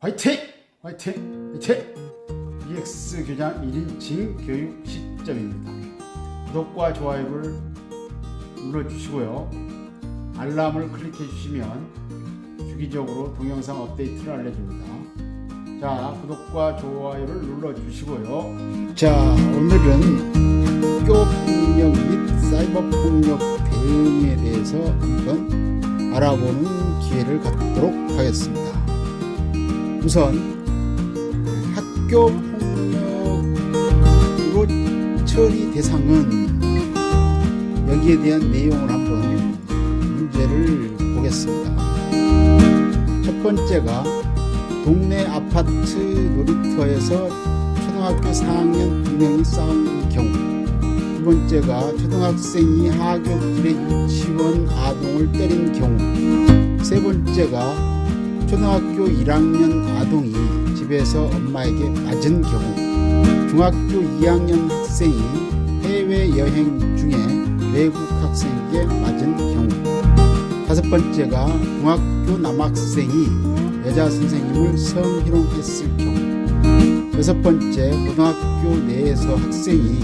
화이팅! 화이팅! 화이팅! EX 교장 1인 교육 시점입니다. 구독과 좋아요를 눌러주시고요. 알람을 클릭해 주시면 주기적으로 동영상 업데이트를 알려줍니다. 자, 구독과 좋아요를 눌러주시고요. 자, 오늘은 학교폭력 및 사이버폭력 대응에 대해서 한번 알아보는 기회를 갖도록 하겠습니다. 우선 학교폭력으로 처리 대상은 여기에 대한 내용을 한번 문제를 보겠습니다. 첫 번째가 동네 아파트 놀이터에서 초등학교 4학년 2명이 싸운 경우, 두 번째가 초등학생이 하굣길에 유치원 아동을 때린 경우, 세 번째가 초등학교 1학년 아동이 집에서 엄마에게 맞은 경우, 중학교 2학년 학생이 해외여행 중에 외국 학생에게 맞은 경우, 다섯 번째가 중학교 남학생이 여자 선생님을 성희롱했을 경우, 여섯 번째 고등학교 내에서 학생이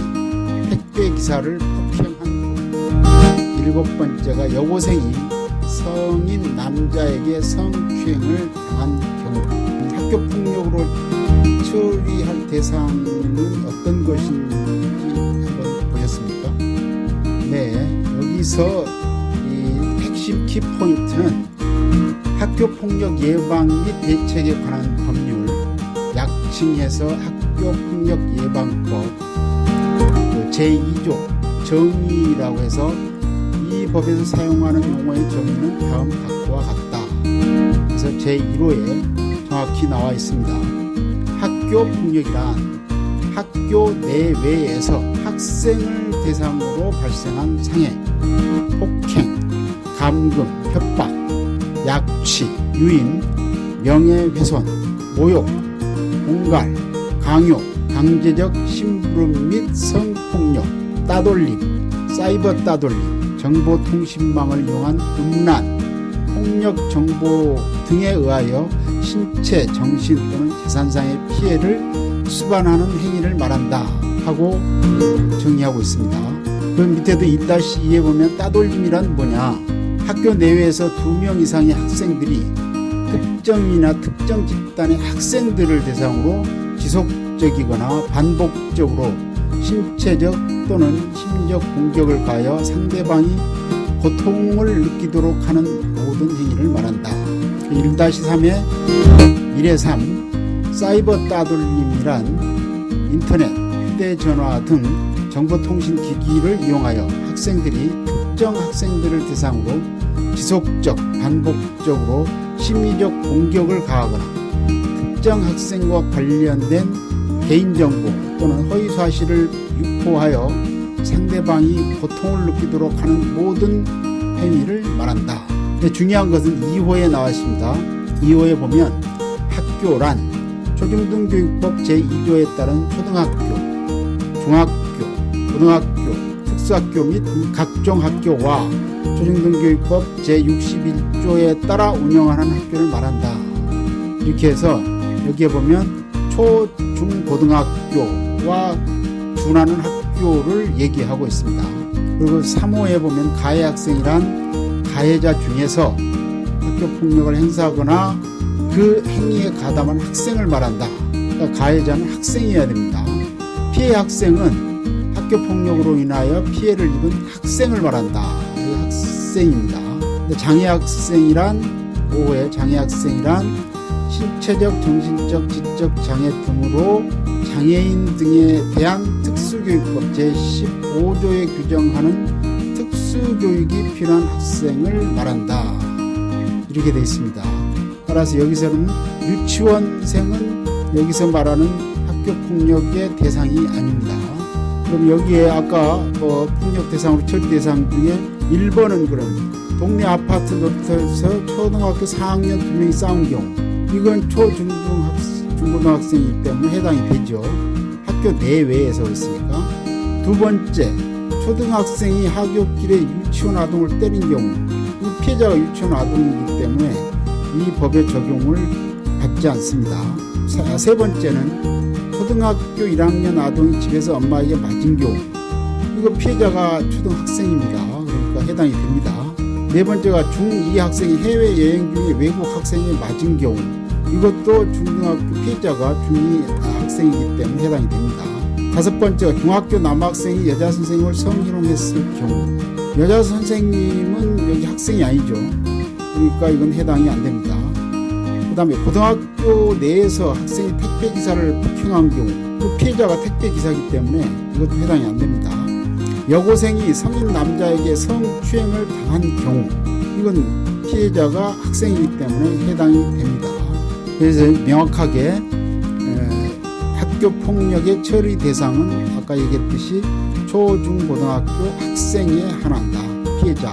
택배 기사를 폭행한 경우, 일곱 번째가 여고생이 성인 남자에게 성추행을 당한 경우. 학교폭력으로 처리할 대상은 어떤 것인지 한번 보셨습니까? 네, 여기서 이 핵심 키포인트는 학교폭력 예방 및 대책에 관한 법률, 약칭해서 학교폭력 예방법 제2조 정의라고 해서 이 법에서 사용하는 용어의 정의는 다음 각과 같다. 그래서 제1호에 정확히 나와 있습니다. 학교폭력이란 학교 내외에서 학생을 대상으로 발생한 상해, 폭행, 감금, 협박, 약취, 유인, 명예훼손, 모욕, 공갈, 강요, 강제적 심부름 및 성폭력, 따돌림, 사이버 따돌림, 정보통신망을 이용한 음란, 폭력 정보 등에 의하여 신체, 정신 또는 재산상의 피해를 수반하는 행위를 말한다 하고 정의하고 있습니다. 그 밑에도 1-2에 보면 따돌림이란 뭐냐, 학교 내외에서 2명 이상의 학생들이 특정이나 특정 집단의 학생들을 대상으로 지속적이거나 반복적으로 신체적 또는 심리적 공격을 가하여 상대방이 고통을 느끼도록 하는 모든 행위를 말한다. 1-3에 1-3 사이버 따돌림이란 인터넷, 휴대전화 등 정보통신기기를 이용하여 학생들이 특정 학생들을 대상으로 지속적, 반복적으로 심리적 공격을 가하거나 특정 학생과 관련된 개인정보 또는 허위사실을 유포하여 상대방이 고통을 느끼도록 하는 모든 행위를 말한다. 근데 중요한 것은 2호에 나와 있습니다. 2호에 보면 학교란 초중등교육법 제2조에 따른 초등학교, 중학교, 고등학교, 특수학교 및 각종 학교와 초중등교육법 제61조에 따라 운영하는 학교를 말한다. 이렇게 해서 여기에 보면 초, 중, 고등학교와 준하는 학교를 얘기하고 있습니다. 그리고 3호에 보면 가해 학생이란 가해자 중에서 학교폭력을 행사하거나 그 행위에 가담한 학생을 말한다. 그러니까 가해자는 학생이어야 됩니다. 피해 학생은 학교폭력으로 인하여 피해를 입은 학생을 말한다. 이 학생입니다. 장애 학생이란 5호에 장애 학생이란 신체적, 정신적, 지적 장애 등으로 장애인 등에 대한 특수교육법 제15조에 규정하는 특수교육이 필요한 학생을 말한다. 이렇게 되어 있습니다. 따라서 여기서는 유치원생은 여기서 말하는 학교폭력의 대상이 아닙니다. 그럼 여기에 아까 폭력 대상으로 처리 대상 중에 1번은 그럼 동네 아파트 놀이터에서 초등학교 4학년 2명이 싸운 경우, 이건 중고등학생이기 때문에 해당이 되죠. 학교 내외에서 했으니까. 두 번째, 초등학생이 하굣길에 유치원 아동을 때린 경우, 피해자가 유치원 아동이기 때문에 이 법의 적용을 받지 않습니다. 세 번째는 초등학교 1학년 아동이 집에서 엄마에게 맞은 경우, 이거 피해자가 초등학생입니다. 그러니까 해당이 됩니다. 네 번째가 중2 학생이 해외여행 중에 외국 학생이 맞은 경우, 이것도 중등학교 피해자가 중2 학생이기 때문에 해당이 됩니다. 다섯 번째가 중학교 남학생이 여자 선생님을 성희롱했을 경우, 여자 선생님은 여기 학생이 아니죠. 그러니까 이건 해당이 안 됩니다. 그 다음에 고등학교 내에서 학생이 택배기사를 폭행한 경우, 그 피해자가 택배기사이기 때문에 이것도 해당이 안 됩니다. 여고생이 성인 남자에게 성추행을 당한 경우, 이건 피해자가 학생이기 때문에 해당이 됩니다. 그래서 명확하게 학교폭력의 처리 대상은 아까 얘기했듯이 초중고등학교 학생에 한한다. 피해자,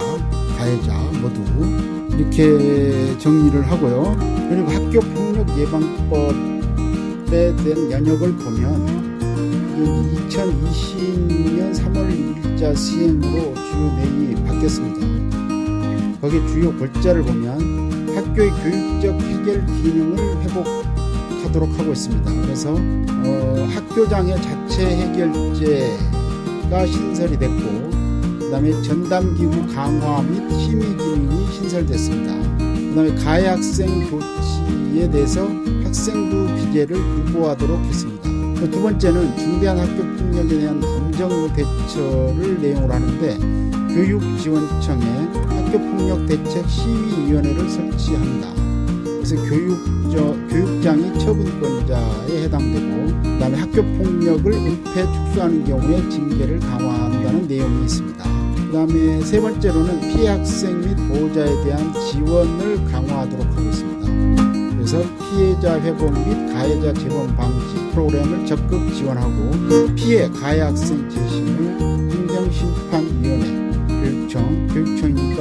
가해자 모두 이렇게 정리를 하고요. 그리고 학교폭력예방법에 대한 연역을 보면 2020년 3월 1일자 시행으로 주요 내용이 바뀌었습니다. 거기 주요 골자를 보면 학교의 교육적 해결 기능을 회복하도록 하고 있습니다. 그래서 학교장의 자체 해결제가 신설이 됐고, 그 다음에 전담기구 강화 및 심의 기능이 신설됐습니다. 그 다음에 가해 학생 조치에 대해서 학생부 기재를 유보하도록 했습니다. 두 번째는 중대한 학교폭력에 대한 감정 대처를 내용으로 하는데, 교육지원청에 학교폭력대책시위위원회를 설치합니다. 그래서 교육장이 처분권자에 해당되고, 그 다음에 학교폭력을 은폐 축소하는 경우에 징계를 강화한다는 내용이 있습니다. 그 다음에 세 번째로는 피해 학생 및 보호자에 대한 지원을 강화하도록 하고 있습니다. 그래서 피해자 회복 및 가해자 재범 방지 프로그램을 적극 지원하고, 피해 가해 학생 재심을 행정심판위원회, 교육청이니까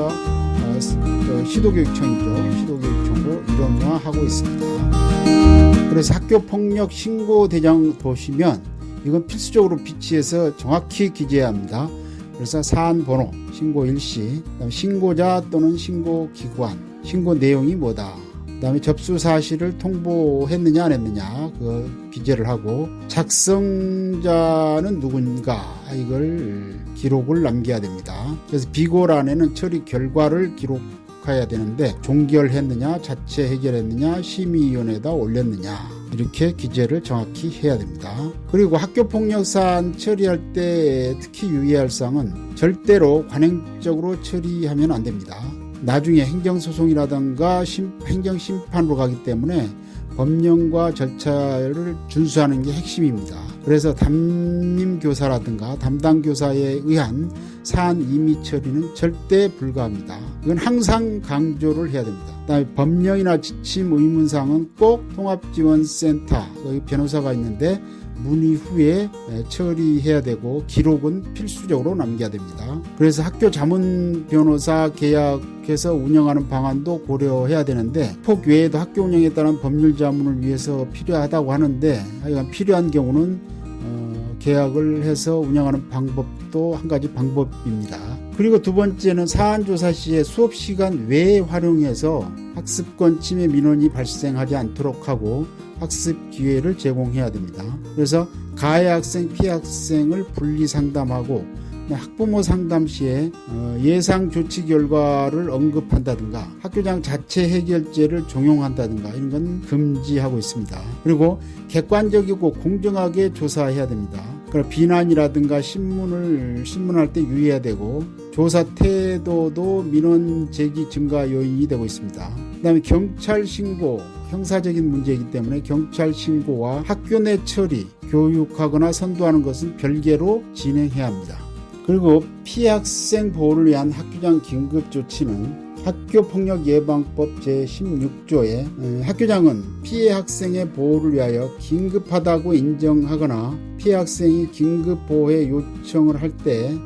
시도교육청이죠. 시도교육청으로 일원화하고 있습니다. 그래서 학교폭력 신고대장 보시면 이건 필수적으로 비치해서 정확히 기재해야 합니다. 그래서 사안번호, 신고 일시, 그다음에 신고자 또는 신고기관, 신고 내용이 뭐다, 그 다음에 접수 사실을 통보했느냐 안 했느냐 그 기재를 하고, 작성자는 누군가 이걸 기록을 남겨야 됩니다. 그래서 비고란에는 처리 결과를 기록해야 되는데, 종결했느냐, 자체 해결했느냐, 심의위원회에다 올렸느냐, 이렇게 기재를 정확히 해야 됩니다. 그리고 학교폭력 사안 처리할 때 특히 유의할 사항은 절대로 관행적으로 처리하면 안 됩니다. 나중에 행정소송이라든가 행정심판으로 가기 때문에 법령과 절차를 준수하는 게 핵심입니다. 그래서 담임교사라든가 담당교사에 의한 사안 임의 처리는 절대 불가합니다. 이건 항상 강조를 해야 됩니다. 그다음에 법령이나 지침 의문사항은 꼭 통합지원센터, 거기 변호사가 있는데 문의 후에 처리해야 되고, 기록은 필수적으로 남겨야 됩니다. 그래서 학교 자문 변호사 계약해서 운영하는 방안도 고려해야 되는데, 폭 외에도 학교 운영에 따른 법률 자문을 위해서 필요하다고 하는데, 하여간 필요한 경우는 계약을 해서 운영하는 방법도 한 가지 방법입니다. 그리고 두 번째는 사안조사 시에 수업시간 외에 활용해서 학습권 침해 민원이 발생하지 않도록 하고 학습 기회를 제공해야 됩니다. 그래서 가해 학생, 피해 학생을 분리 상담하고, 학부모 상담 시에 예상 조치 결과를 언급한다든가, 학교장 자체 해결제를 종용한다든가, 이런 건 금지하고 있습니다. 그리고 객관적이고 공정하게 조사해야 됩니다. 그러니까 비난이라든가 신문할 때 유의해야 되고, 조사 태도도 민원 제기 증가 요인이 되고 있습니다. 그 다음에 경찰 신고, 형사적인 문제이기 때문에 경찰 신고와 학교 내 처리, 교육하거나 선도하는 것은 별개로 진행해야 합니다. 그리고 피해 학생 보호를 위한 학교장 긴급조치는 학교폭력예방법 제16조에 학교장은 피해 학생의 보호를 위하여 긴급하다고 인정하거나 피해 학생이 긴급보호에 요청을 할 때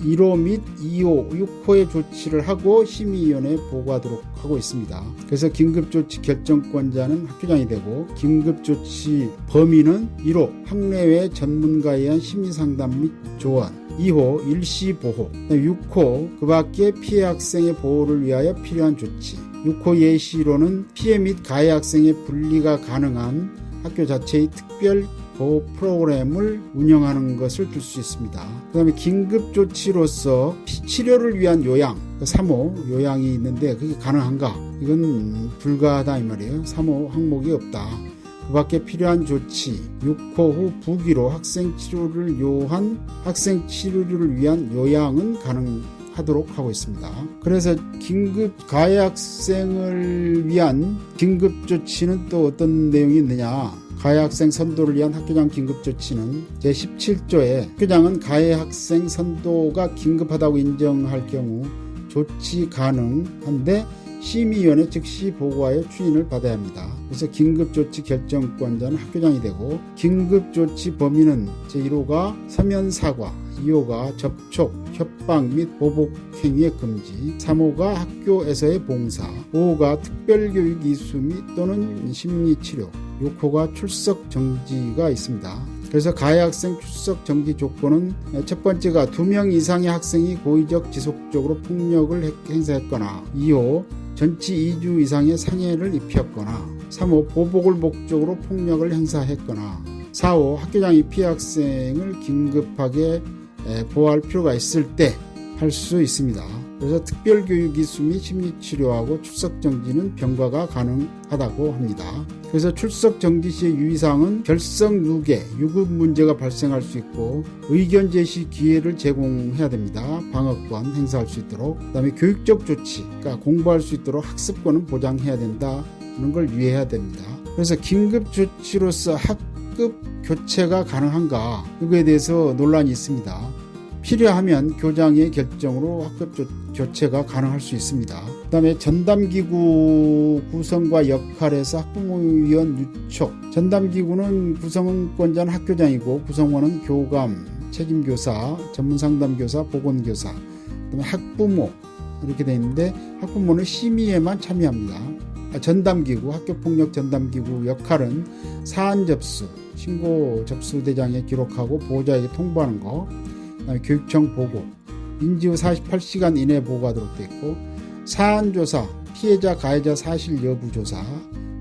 1호 및 2호, 6호의 조치를 하고 심의위원회에 보고하도록 하고 있습니다. 그래서 긴급조치 결정권자는 학교장이 되고, 긴급조치 범위는 1호, 학내외 전문가에 의한 심리상담 및 조언, 2호 일시보호, 6호 그 밖에 피해 학생의 보호를 위하여 필요한 조치, 6호 예시로는 피해 및 가해 학생의 분리가 가능한 학교 자체의 특별 보호 프로그램을 운영하는 것을 들 수 있습니다. 그 다음에 긴급조치로서 치료를 위한 요양, 3호 요양이 있는데 그게 가능한가? 이건 불가하다 이 말이에요. 3호 항목이 없다. 그 밖에 필요한 조치, 6호 후 부기로 학생 치료를 위한 요양은 가능하도록 하고 있습니다. 그래서 긴급 가해 학생을 위한 긴급 조치는 또 어떤 내용이 있느냐? 가해 학생 선도를 위한 학교장 긴급조치는 제17조에 학교장은 가해 학생 선도가 긴급하다고 인정할 경우 조치 가능한데 심의위원회 즉시 보고하여 추인을 받아야 합니다. 그래서 긴급조치 결정권자는 학교장이 되고 긴급조치 범위는 제1호가 서면 사과, 2호가 접촉, 협박 및 보복 행위의 금지, 3호가 학교에서의 봉사, 5호가 특별교육 이수 및 또는 심리치료, 6호가 출석 정지가 있습니다. 그래서 가해 학생 출석 정지 조건은 첫 번째가 2명 이상의 학생이 고의적 지속적으로 폭력을 행사했거나, 2호 전치 2주 이상의 상해를 입혔거나, 3호 보복을 목적으로 폭력을 행사했거나, 4호 학교장이 피해 학생을 긴급하게 보호할 필요가 있을 때 할 수 있습니다. 그래서 특별교육 이수 및 심리치료하고 출석정지는 병과가 가능하다고 합니다. 그래서 출석정지 시의 유의사항은 결석 누계, 유급 문제가 발생할 수 있고 의견 제시 기회를 제공해야 됩니다. 방어권 행사할 수 있도록. 그 다음에 교육적 조치, 그러니까 공부할 수 있도록 학습권은 보장해야 된다는 걸 유의해야 됩니다. 그래서 긴급조치로서 학급 교체가 가능한가, 이거에 대해서 논란이 있습니다. 필요하면 교장의 결정으로 학급 교체가 가능할 수 있습니다. 그 다음에 전담기구 구성과 역할에서 학부모위원 유촉. 전담기구는 구성권자는 학교장이고 구성원은 교감, 책임교사, 전문상담교사, 보건교사, 그 다음에 학부모 이렇게 되어 있는데 학부모는 심의에만 참여합니다. 전담기구, 학교폭력 전담기구 역할은 사안 접수, 신고 접수 대장에 기록하고 보호자에게 통보하는 거, 교육청 보고, 인지 후 48시간 이내에 보고하도록 되어 있고, 사안조사, 피해자 가해자 사실 여부 조사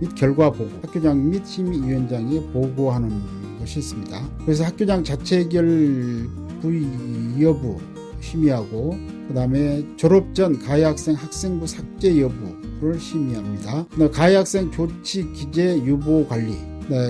및 결과 보고, 학교장 및 심의위원장에 보고하는 것이 있습니다. 그래서 학교장 자체 해결 부의 여부 심의하고, 그 다음에 졸업 전 가해 학생 학생부 삭제 여부를 심의합니다. 가해 학생 조치 기재 유보 관리,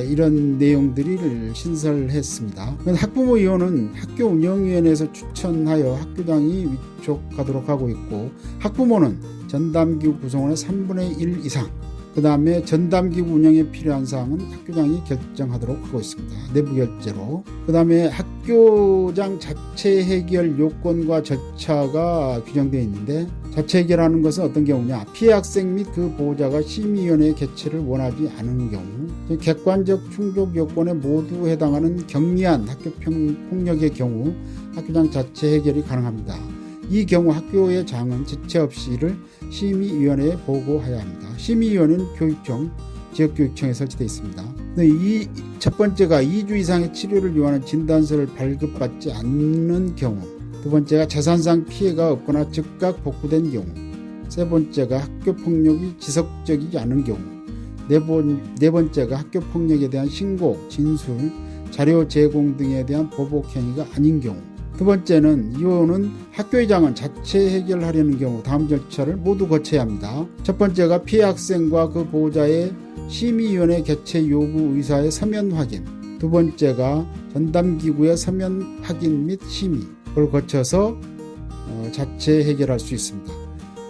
이런 내용들을 신설했습니다. 학부모위원은 학교운영위원회에서 추천하여 학교장이 위촉하도록 하고 있고, 학부모는 전담기구 구성원의 3분의 1 이상, 그 다음에 전담기구 운영에 필요한 사항은 학교장이 결정하도록 하고 있습니다. 내부 결재로. 그 다음에 학교장 자체 해결 요건과 절차가 규정되어 있는데, 자체 해결하는 것은 어떤 경우냐? 피해 학생 및 그 보호자가 심의위원회 개최를 원하지 않은 경우, 객관적 충족 요건에 모두 해당하는 경미한 학교 폭력의 경우 학교장 자체 해결이 가능합니다. 이 경우 학교의 장은 지체 없이 이를 심의위원회에 보고해야 합니다. 심의위원회는 교육청, 지역교육청에 설치되어 있습니다. 이 첫 번째가 2주 이상의 치료를 요하는 진단서를 발급받지 않는 경우, 두 번째가 재산상 피해가 없거나 즉각 복구된 경우, 세 번째가 학교폭력이 지속적이지 않은 경우, 네 번째가 학교폭력에 대한 신고, 진술, 자료 제공 등에 대한 보복 행위가 아닌 경우, 두 번째는 이호는 학교의장은 자체 해결하려는 경우 다음 절차를 모두 거쳐야 합니다. 첫 번째가 피해 학생과 그 보호자의 심의위원회 개최 요구 의사의 서면 확인, 두 번째가 전담기구의 서면 확인 및 심의, 그걸 거쳐서 자체 해결할 수 있습니다.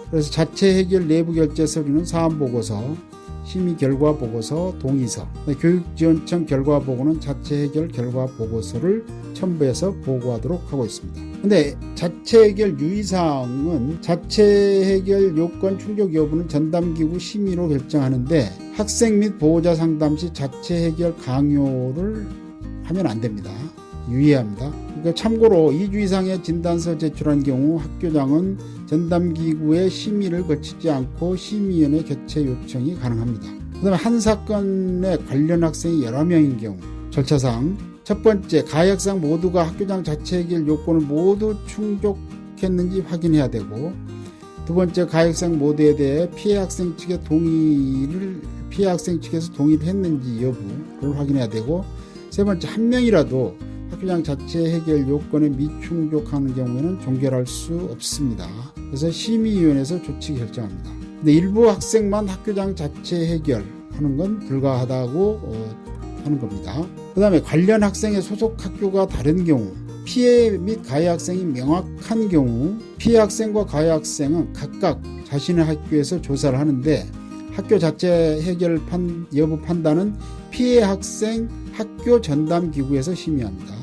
그래서 자체 해결 내부 결재 서류는 사안보고서, 심의 결과 보고서, 동의서, 교육지원청 결과 보고는 자체 해결 결과 보고서를 첨부해서 보고하도록 하고 있습니다. 근데 자체 해결 유의사항은 자체 해결 요건 충족 여부는 전담기구 심의로 결정하는데, 학생 및 보호자 상담 시 자체 해결 강요를 하면 안 됩니다. 유의해야 합니다. 그러니까 참고로 2주 이상의 진단서 제출한 경우 학교장은 전담기구의 심의를 거치지 않고 심의위원회 개최 요청이 가능합니다. 그 다음에 한 사건에 관련 학생이 여러 명인 경우 절차상, 첫 번째, 가해 학생 모두가 학교장 자체 해결 요건을 모두 충족했는지 확인해야 되고, 두 번째, 가해 학생 모두에 대해 피해 학생 측에서 동의를 했는지 여부를 확인해야 되고, 세 번째, 한 명이라도 학교장 자체 해결 요건에 미충족하는 경우에는 종결할 수 없습니다. 그래서 심의위원회에서 조치 결정합니다. 근데 일부 학생만 학교장 자체 해결하는 건 불가하다고 하는 겁니다. 그 다음에 관련 학생의 소속 학교가 다른 경우, 피해 및 가해 학생이 명확한 경우, 피해 학생과 가해 학생은 각각 자신의 학교에서 조사를 하는데, 학교 자체 해결 여부 판단은 피해 학생 학교 전담기구에서 심의합니다.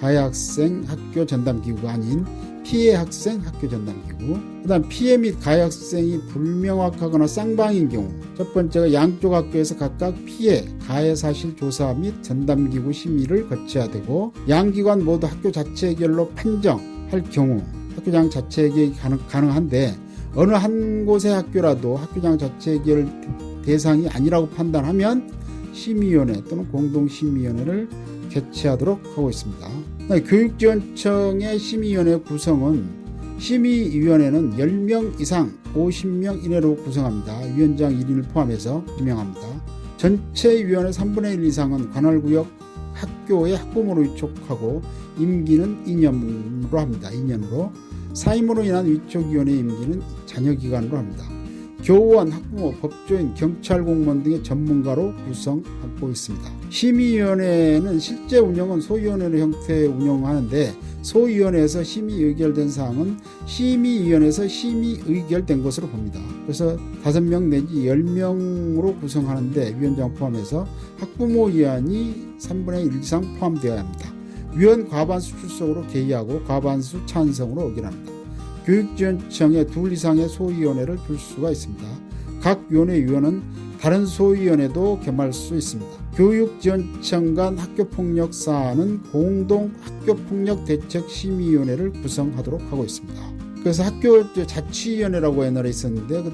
가해 학생 학교 전담기구가 아닌 피해 학생 학교 전담기구. 그 다음 피해 및 가해 학생이 불명확하거나 쌍방인 경우, 첫 번째가 양쪽 학교에서 각각 피해, 가해 사실 조사 및 전담기구 심의를 거쳐야 되고, 양기관 모두 학교 자체 해결로 판정할 경우 학교장 자체 해결이 가능한데, 어느 한 곳의 학교라도 학교장 자체 해결 대상이 아니라고 판단하면 심의위원회 또는 공동심의위원회를 개최하도록 하고 있습니다. 교육지원청의 심의위원회 구성은, 심의위원회는 10명 이상 50명 이내로 구성합니다. 위원장 1인을 포함해서 지명합니다. 전체 위원회 3분의 1 이상은 관할구역 학교의 학부모로 위촉하고 임기는 2년으로 합니다. 2년으로. 사임으로 인한 위촉위원회 임기는 잔여기간으로 합니다. 교원, 학부모, 법조인, 경찰 공무원 등의 전문가로 구성하고 있습니다. 심의위원회는 실제 운영은 소위원회 형태의 운영하는데, 소위원회에서 심의 의결된 사항은 심의위원회에서 심의 의결된 것으로 봅니다. 그래서 5명 내지 10명으로 구성하는데, 위원장 포함해서 학부모 위원이 3분의 1 이상 포함되어야 합니다. 위원 과반수 출석으로 개의하고 과반수 찬성으로 의결합니다. 교육지원청에 2 이상의 소위원회를 둘 수가 있습니다. 각 위원회 위원은 다른 소위원회도 겸할 수 있습니다. 교육지원청 간 학교폭력 사안은 공동 학교폭력대책심의위원회를 구성하도록 하고 있습니다. 그래서 학교 자치위원회라고 옛날에 있었는데,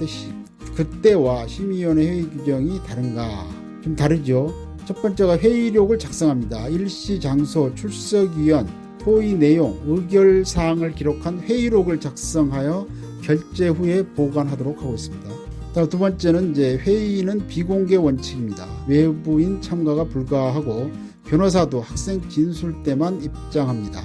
그때와 심의위원회 회의 규정이 다른가? 좀 다르죠. 첫 번째가 회의록을 작성합니다. 일시, 장소, 출석위원, 토의 내용, 의결사항을 기록한 회의록을 작성하여 결제 후에 보관하도록 하고 있습니다. 두 번째는 회의는 비공개 원칙입니다. 외부인 참가가 불가하고, 변호사도 학생 진술 때만 입장합니다.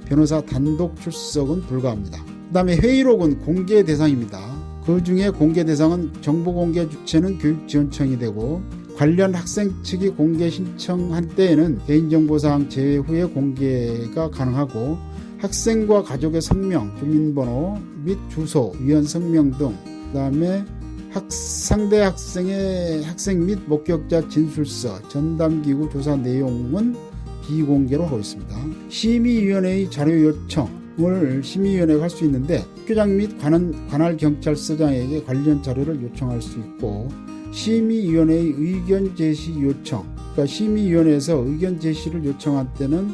변호사 단독 출석은 불가합니다. 그 다음에 회의록은 공개 대상입니다. 그 중에 공개 대상은 정보 공개 주체는 교육지원청이 되고, 관련 학생 측이 공개 신청한 때에는 개인정보사항 제외 후에 공개가 가능하고, 학생과 가족의 성명, 주민번호 및 주소, 위원 성명 등, 그 다음에 상대 학생의 학생 및 목격자 진술서, 전담기구 조사 내용은 비공개로 하고 있습니다. 심의위원회의 자료 요청을 심의위원회가 할 수 있는데, 학교장 및 관할경찰서장에게 관련 자료를 요청할 수 있고, 심의위원회의 의견 제시 요청, 그러니까 심의위원회에서 의견 제시를 요청할 때는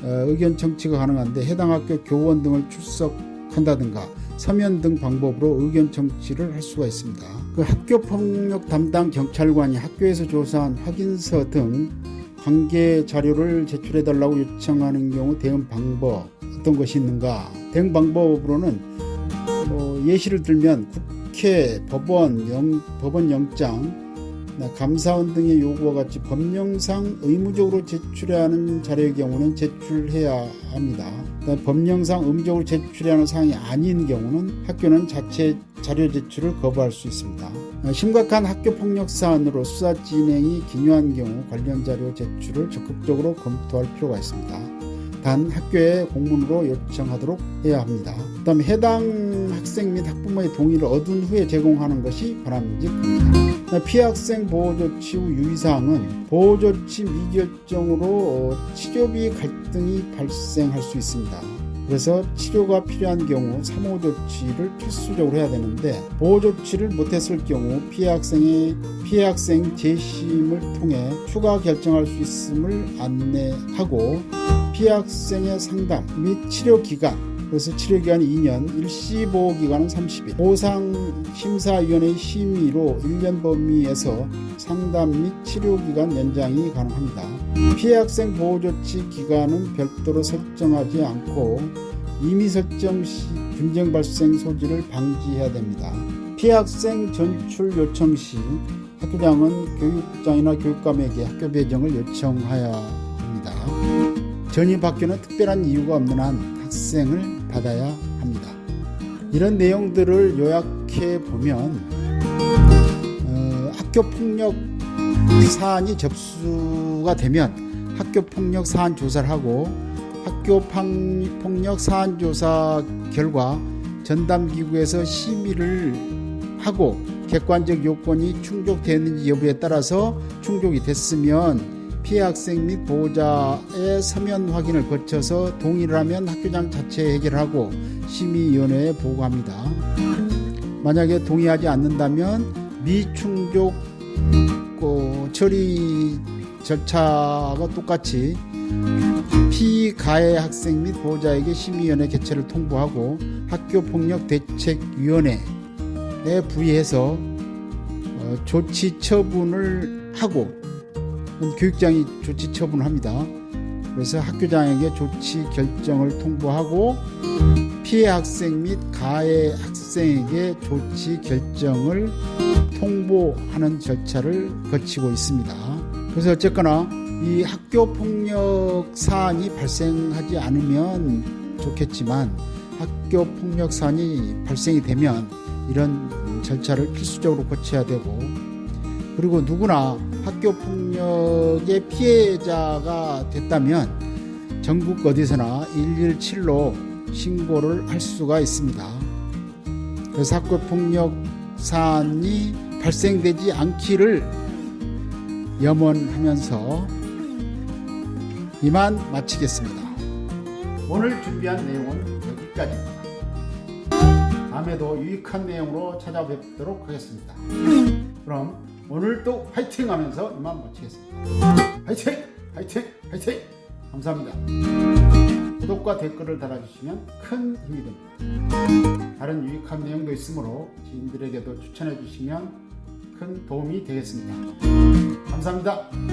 의견 청취가 가능한데, 해당 학교 교원 등을 출석한다든가 서면 등 방법으로 의견 청취를 할 수가 있습니다. 그 학교폭력 담당 경찰관이 학교에서 조사한 확인서 등 관계 자료를 제출해달라고 요청하는 경우 대응 방법 어떤 것이 있는가? 대응 방법으로는 예시를 들면 국회, 법원 영장, 감사원 등의 요구와 같이 법령상 의무적으로 제출해야 하는 자료의 경우는 제출해야 합니다. 법령상 의무적으로 제출해야 하는 사항이 아닌 경우는 학교는 자체 자료 제출을 거부할 수 있습니다. 심각한 학교폭력 사안으로 수사 진행이 기묘한 경우 관련 자료 제출을 적극적으로 검토할 필요가 있습니다. 단 학교에 공문으로 요청하도록 해야 합니다. 그 다음에 해당 학생 및 학부모의 동의를 얻은 후에 제공하는 것이 바람직합니다. 피해 학생 보호조치 후 유의사항은, 보호조치 미결정으로 치료비 갈등이 발생할 수 있습니다. 그래서 치료가 필요한 경우 3호 조치를 필수적으로 해야 되는데, 보호 조치를 못했을 경우 피해 학생 재심을 통해 추가 결정할 수 있음을 안내하고, 피해 학생의 상담 및 치료 기간, 그래서 치료 기간이 2년, 일시 보호 기간은 30일, 보상심사위원회의 심의로 1년 범위에서 상담 및 치료 기간 연장이 가능합니다. 피해 학생 보호 조치 기간은 별도로 설정하지 않고 임의 설정 시 분쟁 발생 소지를 방지해야 됩니다. 피해 학생 전출 요청 시 학교장은 교육장이나 교육감에게 학교 배정을 요청해야 합니다. 전입 학교는 특별한 이유가 없는 한 학생을 받아야 합니다. 이런 내용들을 요약해 보면 학교 폭력 사안이 접수가 되면 학교 폭력 사안 조사를 하고 학교 폭력 사안 조사 결과 전담기구에서 심의를 하고 객관적 요건이 충족되는지 여부에 따라서 충족이 됐으면 피해 학생 및 보호자의 서면 확인을 거쳐서 동의를 하면 학교장 자체 해결하고 심의위원회에 보고합니다. 만약에 동의하지 않는다면 미충족 처리 절차가 똑같이 피가해 학생 및 보호자에게 심의위원회 개최를 통보하고 학교폭력대책위원회에 부의해서 조치 처분을 하고 교육장이 조치 처분을 합니다. 그래서 학교장에게 조치 결정을 통보하고 피해 학생 및 가해 학생에게 조치 결정을 통보하는 절차를 거치고 있습니다. 그래서 어쨌거나 이 학교 폭력 사안이 발생하지 않으면 좋겠지만 학교 폭력 사안이 발생이 되면 이런 절차를 필수적으로 거쳐야 되고, 그리고 누구나 학교 폭력의 피해자가 됐다면 전국 어디서나 117로 신고를 할 수가 있습니다. 그래서 학교 폭력 사안이 발생되지 않기를 염원하면서 이만 마치겠습니다. 오늘 준비한 내용은 여기까지입니다. 다음에도 유익한 내용으로 찾아뵙도록 하겠습니다. 그럼 오늘도 화이팅 하면서 이만 마치겠습니다. 화이팅! 화이팅! 화이팅! 감사합니다. 구독과 댓글을 달아주시면 큰 힘이 됩니다. 다른 유익한 내용도 있으므로 지인들에게도 추천해 주시면 큰 도움이 되겠습니다. 감사합니다.